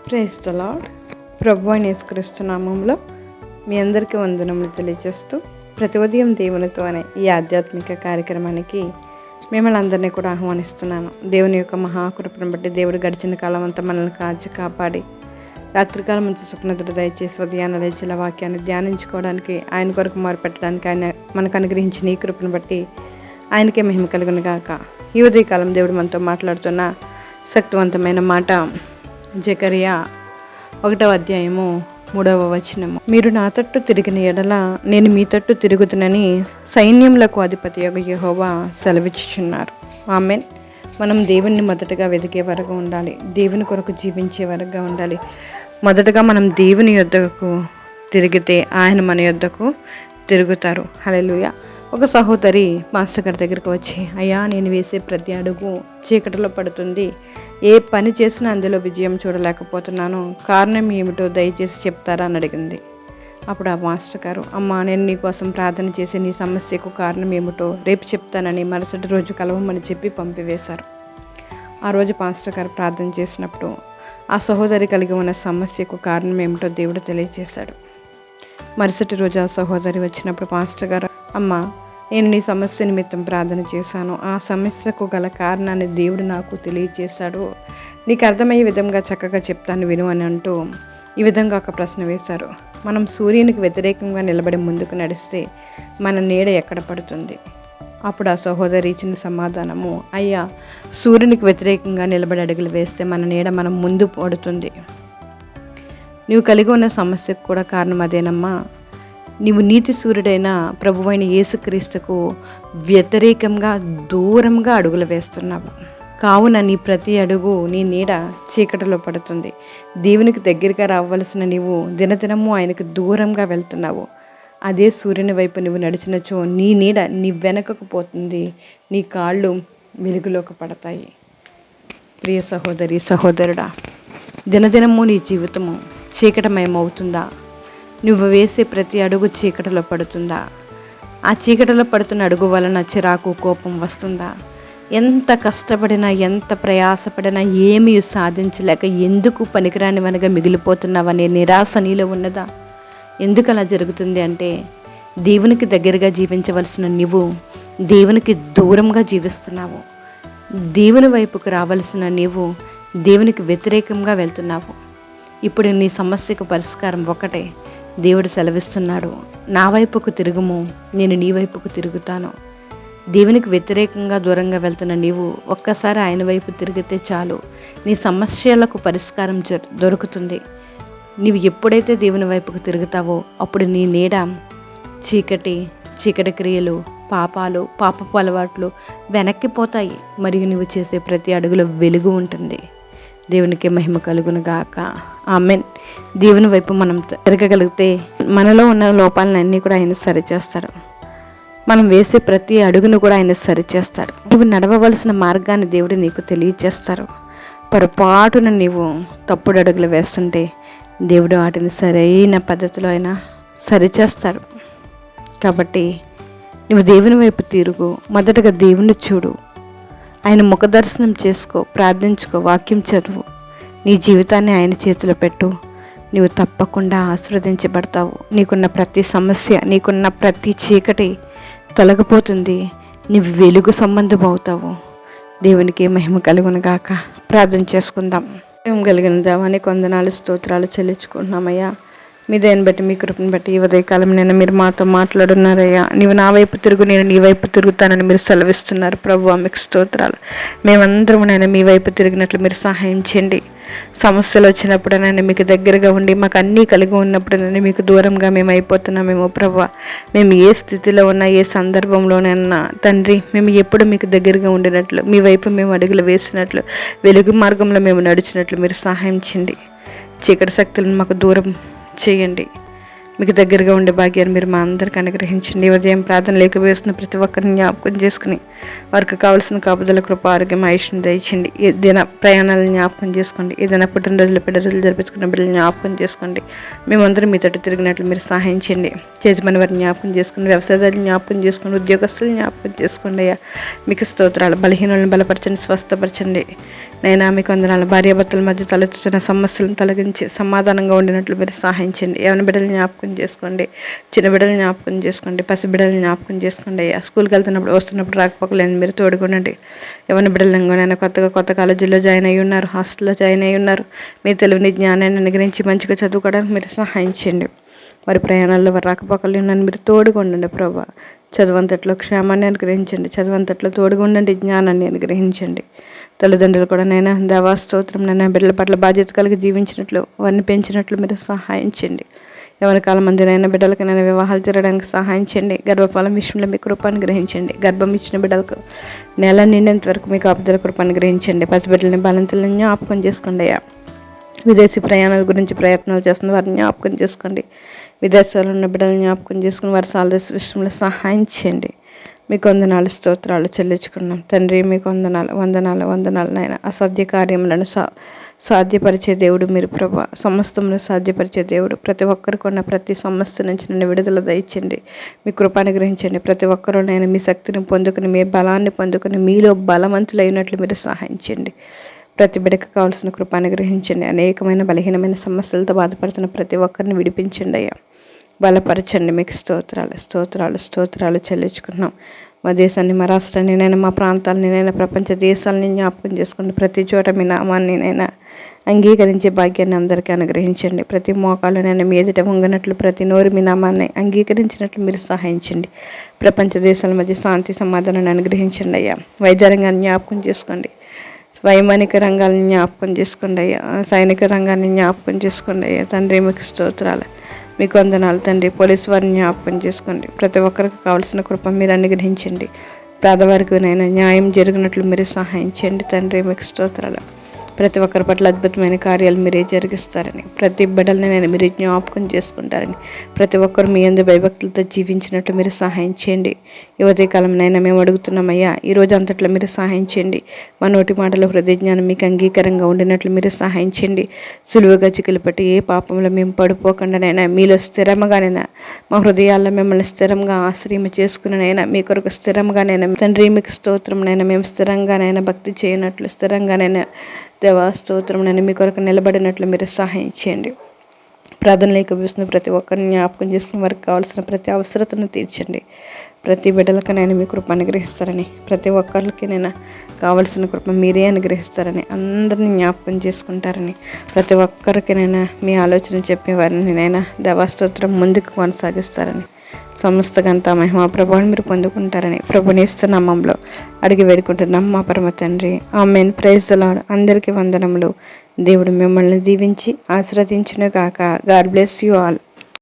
Praise the lord. ప్రభు అయిన యేసుక్రీస్తు నామములో మీ అందరికీ వందనములు తెలియజేస్తూ ప్రతి ఉదయం దేవునితో అనే ఈ ఆధ్యాత్మిక కార్యక్రమానికి మిమ్మల్ని అందరినీ కూడా ఆహ్వానిస్తున్నాను. దేవుని యొక్క మహాకృపను బట్టి దేవుడు గడిచిన కాలం అంతా మనల్ని కాచి కాపాడి రాత్రికాలం మంచి సుఖనిద్ర దయచేసి ఉదయాన్నే లేచిన వాక్యాన్ని ధ్యానించుకోవడానికి, ఆయన కొరకు మొరపెట్టడానికి ఆయన మనకు అనుగ్రహించిన ఈ కృపను బట్టి ఆయనకే మహిమ కలుగును గాక. ఈ ఉదయకాలం దేవుడు మనతో మాట్లాడుతున్న శక్తివంతమైన మాట జకరియా 1వ అధ్యాయము 3వ వచనము. మీరు నా తట్టు తిరిగిన ఎడల నేను మీ తట్టు తిరుగుతునని సైన్యములకు అధిపతి యెహోవా సెలవిచ్చుచున్నారు. ఆమేన్. మనం దేవుణ్ణి మొదటగా వెతికే వరకు ఉండాలి. దేవుని కొరకు జీవించే వరకుగా ఉండాలి. మొదటగా మనం దేవుని యొద్దకు తిరిగితే ఆయన మన యొద్దకు తిరుగుతారు. హల్లెలూయా. ఒక సహోదరి మాస్టర్ గారి దగ్గరికి వచ్చి, అయ్యా, నేను వేసే ప్రతి అడుగు చీకటిలో పడుతుంది, ఏ పని చేసినా అందులో విజయం చూడలేకపోతున్నాను, కారణం ఏమిటో దయచేసి చెప్తారా అని అడిగింది. అప్పుడు ఆ మాస్టర్ గారు, అమ్మా, నేను నీ కోసం ప్రార్థన చేసి నీ సమస్యకు కారణం ఏమిటో రేపు చెప్తానని మరుసటి రోజు కలవమని చెప్పి పంపివేశారు. ఆ రోజు మాస్టర్ గారు ప్రార్థన చేసినప్పుడు ఆ సహోదరి కలిగి ఉన్న సమస్యకు కారణం ఏమిటో దేవుడు తెలియజేశాడు. మరుసటి రోజు ఆ సహోదరి వచ్చినప్పుడు మాస్టర్ గారు, అమ్మా, నేను నీ సమస్య నిమిత్తం ప్రార్థన చేశాను, ఆ సమస్యకు గల కారణాన్ని దేవుడు నాకు తెలియజేశాడు, నీకు అర్థమయ్యే విధంగా చక్కగా చెప్తాను విను అని అంటూ ఈ విధంగా ఒక ప్రశ్న వేశారు. మనం సూర్యునికి వ్యతిరేకంగా నిలబడి ముందుకు నడిస్తే మన నీడ ఎక్కడ పడుతుంది? అప్పుడు ఆ సహోదరి ఇచ్చిన సమాధానము, అయ్యా, సూర్యునికి వ్యతిరేకంగా నిలబడి అడుగులు వేస్తే మన నీడ మనం ముందు పడుతుంది. నీవు కలిగి ఉన్న సమస్యకు కూడా కారణం అదేనమ్మా. నీవు నీతి సూర్యుడైన ప్రభువైన యేసుక్రీస్తుకు వ్యతిరేకంగా దూరంగా అడుగులు వేస్తున్నావు. కావున నీ ప్రతి అడుగు నీ నీడ చీకటిలో పడుతుంది. దేవునికి దగ్గరగా రావలసిన నీవు దినదినము ఆయనకు దూరంగా వెళ్తున్నావు. అదే సూర్యుని వైపు నువ్వు నడిచినచో నీ నీడ నీ వెనకకు పోతుంది, నీ కాళ్ళు వెలుగులోకి పడతాయి. ప్రియ సహోదరి, సహోదరుడా, దినదినము నీ జీవితము చీకటమయమవుతుందా? నువ్వు వేసే ప్రతి అడుగు చీకటిలో పడుతుందా? ఆ చీకటిలో పడుతున్న అడుగు వలన చిరాకు, కోపం వస్తుందా? ఎంత కష్టపడినా, ఎంత ప్రయాసపడినా ఏమీ సాధించలేక ఎందుకు పనికిరానివనగా మిగిలిపోతున్నావనే నిరాశ నీలో ఉన్నదా? ఎందుకు అలా జరుగుతుంది అంటే, దేవునికి దగ్గరగా జీవించవలసిన నీవు దేవునికి దూరంగా జీవిస్తున్నావు. దేవుని వైపుకు రావలసిన నీవు దేవునికి వ్యతిరేకంగా వెళ్తున్నావు. ఇప్పుడు నీ సమస్యకు పరిష్కారం ఒకటే. దేవుడు సెలవిస్తున్నాడు, నా వైపుకు తిరుగుము, నేను నీ వైపుకు తిరుగుతాను. దేవునికి వ్యతిరేకంగా దూరంగా వెళ్తున్న నీవు ఒక్కసారి ఆయన వైపు తిరిగితే చాలు, నీ సమస్యలకు పరిష్కారం దొరుకుతుంది. నీవు ఎప్పుడైతే దేవుని వైపుకు తిరుగుతావో అప్పుడు నీ నీడ చీకటి క్రియలు, పాపాలు, పాపపు అలవాట్లు వెనక్కిపోతాయి. మరియు నువ్వు చేసే ప్రతి అడుగులో వెలుగు ఉంటుంది. దేవునికి మహిమ కలుగును గాక. ఆమేన్. దేవుని వైపు మనం తిరగగలిగితే మనలో ఉన్న లోపాలన్నీ కూడా ఆయన సరిచేస్తాడు. మనం వేసే ప్రతి అడుగును కూడా ఆయన సరిచేస్తాడు. నువ్వు నడవవలసిన మార్గాన్ని దేవుడు నీకు తెలియజేస్తారు. పొరపాటున నీవు తప్పుడు అడుగులు వేస్తుంటే దేవుడు వాటిని సరైన పద్ధతిలో అయినా సరిచేస్తాడు. కాబట్టి నువ్వు దేవుని వైపు తిరుగు. మొదటగా దేవుని చూడు, ఆయన ముఖ దర్శనం చేసుకో, ప్రార్థించుకో, వాక్యం చదువు, నీ జీవితాన్ని ఆయన చేతిలో పెట్టు. నీవు తప్పకుండా ఆశీర్వదించబడతావు. నీకున్న ప్రతి సమస్య, నీకున్న ప్రతి చీకటి తొలగిపోతుంది. నీవు వెలుగు సంబంధం అవుతావు. దేవునికి మహిమ కలుగును గాక. ప్రార్థన చేసుకుందాం. మేము కలిగిన దేవానికి వందనాలు, స్తోత్రాలు చెల్లించుకుంటున్నామయ్యా. మీ దయని బట్టి, మీ కృపను బట్టి ఈ ఉదయకాలం నేను మీరు మాతో మాట్లాడున్నారయ్యా. నీవు నా వైపు తిరుగు, నేను నీ వైపు తిరుగుతానని మీరు సెలవిస్తున్నారు. ప్రభువా, మీకు స్తోత్రాలు. మేమందరం నేను మీ వైపు తిరిగినట్లు మీరు సహాయం చేయండి. సమస్యలు వచ్చినప్పుడు నేను మీకు దగ్గరగా ఉండి, మాకు అన్నీ కలిగి ఉన్నప్పుడు నేను మీకు దూరంగా మేము అయిపోతున్నామేమో ప్రభువా. మేము ఏ స్థితిలో ఉన్నా, ఏ సందర్భంలోనైనా తండ్రి, మేము ఎప్పుడు మీకు దగ్గరగా ఉండినట్లు, మీ వైపు మేము అడుగులు వేసినట్లు, వెలుగు మార్గంలో మేము నడిచినట్లు మీరు సహాయం చేయండి. చీకటి శక్తులను మాకు దూరం చేయండి. మీకు దగ్గరగా ఉండే భాగ్యాన్ని మీరు మా అందరికీ అనుగ్రహించండి. ఉదయం ప్రార్థన లేకపోతున్న ప్రతి ఒక్కరిని జ్ఞాపకం చేసుకుని వారికి కావలసిన కాపుదల, కృప, ఆరోగ్యం, ఆయుష్ని దయచేయండి. ఏదైనా ప్రయాణాలను జ్ఞాపకం చేసుకోండి. ఏదైనా పుట్టినరోజులు, పెద్ద రోజులు జరిపించుకున్న బిడ్డలు జ్ఞాపకం చేసుకోండి. మేమందరం మీ తట్టు తిరిగినట్లు మీరు సహాయం చేయండి. చేతిమని వారిని జ్ఞాపకం చేసుకోండి. వ్యవసాయదారులు జ్ఞాపకం చేసుకోండి. ఉద్యోగస్తులు జ్ఞాపకం చేసుకోండి. అయ్యా, మీకు స్తోత్రాలు. బలహీనులను బలపరచండి, స్వస్థపరచండి. నైనా మీకు వందనాలు. భార్యాభర్తల మధ్య తలెత్తుతున్న సమస్యలను తొలగించి సమాధానంగా ఉండినట్లు మీరు సహాయించండి. యవన బిడ్డలు జ్ఞాపకం చేసుకోండి, చిన్న బిడ్డలు జ్ఞాపకం చేసుకోండి, పసి బిడ్డలు జ్ఞాపకం చేసుకోండి. అయ్యా స్కూల్కి వెళ్తున్నప్పుడు వస్తున్నప్పుడు రాకపోకలేదు మీరు తోడుకోండి. యవన బిడ్డలు కొత్త కాలేజీలో జాయిన్ అయ్యి ఉన్నారు, హాస్టల్లో జాయిన్ అయ్యి ఉన్నారు. మీ తెలివిని జ్ఞానాన్ని అనుగ్రహించి మంచిగా చదువుకోవడానికి మీరు సహాయించండి. వారి ప్రయాణాల్లో వారి రాకపోకలు నన్ను మీరు తోడుగా ఉండండి ప్రభా. చదువంతట్లో క్షేమాన్ని అనుగ్రహించండి, చదువంతట్లో తోడుగా ఉండండి, జ్ఞానాన్ని అనుగ్రహించండి. తల్లిదండ్రులు కూడా నైనా దేవా స్తోత్రం నైనా బిడ్డల పట్ల బాధ్యత కలిగి జీవించినట్లు వారిని పెంచినట్లు మీరు సహాయించండి. ఎవరి కాలం మందినైనా బిడ్డలకి నైనా వివాహాలు జరగడానికి సహాయించండి. గర్భఫలం విషయంలో మీ కృపను గ్రహించండి. గర్భం ఇచ్చిన బిడ్డలకు నెల నిండేంత వరకు మీకు అబద్ధల కృపను గ్రహించండి. పసిబిడ్డలని బలంతులను జ్ఞాపకం చేసుకోండి అయ్యా. విదేశీ ప్రయాణాల గురించి ప్రయత్నాలు చేస్తున్న వారిని జ్ఞాపకం చేసుకోండి. విదేశాల్లో ఉన్న బిడ్డలను జ్ఞాపకం చేసుకుని వారి సాలరీస్ విషయంలో సహాయం చేయండి. మీకు వందనాలు స్తోత్రాలు చెల్లించుకున్నాం తండ్రి. మీకు వందనాలు వందనాలు వందనాలు నాయన. అసాధ్య కార్యములను సాధ్యపరిచే దేవుడు మీరు ప్రభా. సమస్తమును సాధ్యపరిచే దేవుడు. ప్రతి ఒక్కరికి ఉన్న ప్రతి సమస్య నుంచి నన్ను విడుదల దయచండి. మీ కృపను గ్రహించండి. ప్రతి ఒక్కరూ నేను మీ శక్తిని పొందుకుని మీ బలాన్ని పొందుకుని మీలో బలవంతులైనట్లు మీరు సహాయించండి. ప్రతి బిడ్డకు కావాల్సిన కృపను గ్రహించండి. అనేకమైన బలహీనమైన సమస్యలతో బాధపడుతున్న ప్రతి ఒక్కరిని విడిపించండి అయ్యా. బలపరచండి. మీకు స్తోత్రాలు స్తోత్రాలు స్తోత్రాలు చెల్లించుకున్నాం. మా దేశాన్ని, మా రాష్ట్రాన్ని నైనా, మా ప్రాంతాలని నైనా, ప్రపంచ దేశాలని జ్ఞాపకం చేసుకోండి. ప్రతి చోట మీ నామాన్ని నైనా అంగీకరించే భాగ్యాన్ని అందరికీ అనుగ్రహించండి. ప్రతి మోకాలు నైనా మీ ఎదుట వంగినట్లు, ప్రతి నోరు మీ నామాన్ని అంగీకరించినట్లు మీరు సహాయించండి. ప్రపంచ దేశాల మధ్య శాంతి సమాధానాన్ని అనుగ్రహించండి అయ్యా. వైద్య రంగాన్ని జ్ఞాపకం చేసుకోండి. వైమానిక రంగాలను జ్ఞాపకం చేసుకోండి అయ్యా. సైనిక రంగాన్ని జ్ఞాపకం చేసుకోండి అయ్యా. తండ్రి మీకు స్తోత్రాలు, మీకు వందనాలు తండ్రి. పోలీసు వారిని జ్ఞాపకం చేసుకోండి. ప్రతి ఒక్కరికి కావాల్సిన కృప మీరు అనుగ్రహించండి. పేదవారికి నైనా న్యాయం జరిగినట్లు మీరు సహాయం చేయండి తండ్రి. మీకు స్తోత్రాలు. ప్రతి ఒక్కరి పట్ల అద్భుతమైన కార్యాలు మీరే జరిగిస్తారని, ప్రతి బిడ్డల్ని నేను మీరు జ్ఞాపకం చేసుకుంటారని, ప్రతి ఒక్కరు మీ యందు భయభక్తులతో జీవించినట్టు మీరు సహాయం చేయండి. యువతి కాలంనైనా మేము అడుగుతున్నామయ్యా. ఈరోజు అంతట్లో మీరు సహాయం చేయండి. మా నోటి మాటలో హృదయ జ్ఞానం మీకు అంగీకారంగా ఉండినట్లు మీరు సహాయం చేయండి. సులువుగా చిక్కులు పట్టి ఏ పాపంలో మేము పడిపోకుండానైనా మీలో స్థిరంగానైనా మా హృదయాల్లో మిమ్మల్ని స్థిరంగా ఆశ్రయం చేసుకున్నైనా మీ కొరకు స్థిరంగానైనా తండ్రి మీకు స్తోత్రంనైనా మేము స్థిరంగానైనా భక్తి చేయనట్లు స్థిరంగానైనా దేవా స్తోత్రం నేను మీ కొరకు నిలబడినట్లు మీరు సహాయం చేయండి. ప్రార్థనలు ఏకీభవిస్తున్న ప్రతి ఒక్కరిని జ్ఞాపకం చేసుకుని వారికి కావాల్సిన ప్రతి అవసరతను తీర్చండి. ప్రతి బిడ్డలకు నేను మీ కృప అనుగ్రహిస్తారని, ప్రతి ఒక్కరికి నేను కావలసిన కృప మీరే అనుగ్రహిస్తారని, అందరినీ జ్ఞాపకం చేసుకుంటారని, ప్రతి ఒక్కరికి నేను మీ ఆలోచన చెప్పేవారిని నైనా దేవాస్తోత్రం ముందుకు కొనసాగిస్తారని, సమస్త గంట మహిమా ప్రభావం మీరు పొందుకుంటారని ప్రభునిస్తు నామంలో అడిగి వేడుకుంటున్నాం మా పరమ తండ్రి. ఆమేన్. Praise the lord. అందరికీ వందనములు. దేవుడు మిమ్మల్ని దీవించి ఆశీర్వదించును గాక. God bless you all.